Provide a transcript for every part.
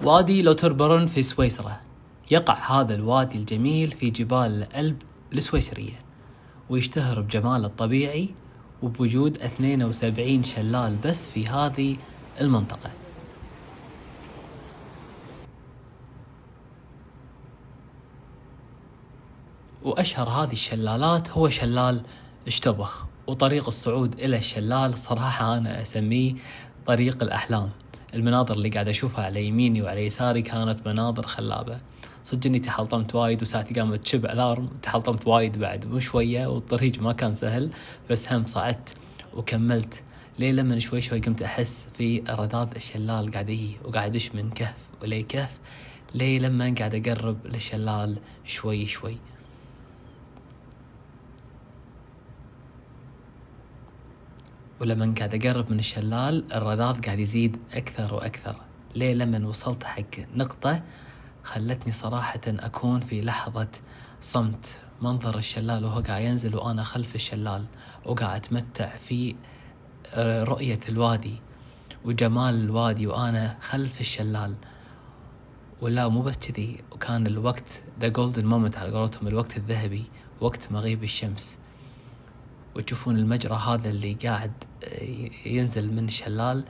وادي لوتربرن في سويسرا. يقع هذا الوادي الجميل في جبال الألب السويسرية، ويشتهر بجماله الطبيعي وبوجود 72 شلال بس في هذه المنطقة. وأشهر هذه الشلالات هو شلال شتوبخ. وطريق الصعود إلى الشلال صراحة أنا أسميه طريق الأحلام. المناظر اللي قاعد أشوفها على يميني وعلى يساري كانت مناظر خلابة صدق. إني تحلطمت وايد وساعتي قامت تشب ألارم، تحلطمت وايد بعد مو شوية، والطريق ما كان سهل، بس هم صعدت وكملت. ليه لما شوي شوي قمت أحس في رذاذ الشلال قاعد يجي، وقاعد أدش من كهف ولي كهف، ليه لما قاعد أقرب للشلال شوي شوي. ولما قاعد أقرب من الشلال الرذاذ قاعد يزيد أكثر وأكثر، ليه لما وصلت حق نقطة خلتني صراحة أكون في لحظة صمت. منظر الشلال وهو قاعد ينزل وأنا خلف الشلال، وقاعد أتمتع في رؤية الوادي وجمال الوادي وأنا خلف الشلال. ولا مو بس كذي، وكان الوقت the golden moment على قولتهم، الوقت الذهبي، وقت مغيب الشمس. وتشوفون المجرى هذا اللي قاعد ينزل من الشلال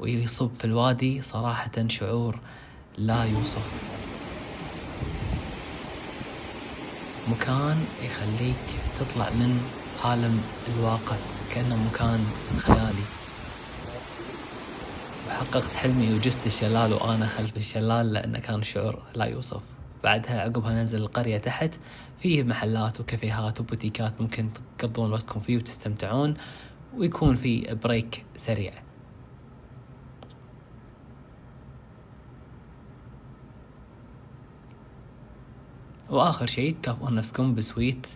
ويصب في الوادي، صراحة شعور لا يوصف. مكان يخليك تطلع من عالم الواقع، كأنه مكان خيالي. وحققت حلمي وجست الشلال وأنا خلف الشلال، لأنه كان شعور لا يوصف. بعدها عقبها ننزل القرية تحت، فيه محلات وكافيهات وبوتيكات ممكن تقضون وقتكم فيه وتستمتعون، ويكون فيه بريك سريع. وآخر شيء تكافئون نفسكم بسويت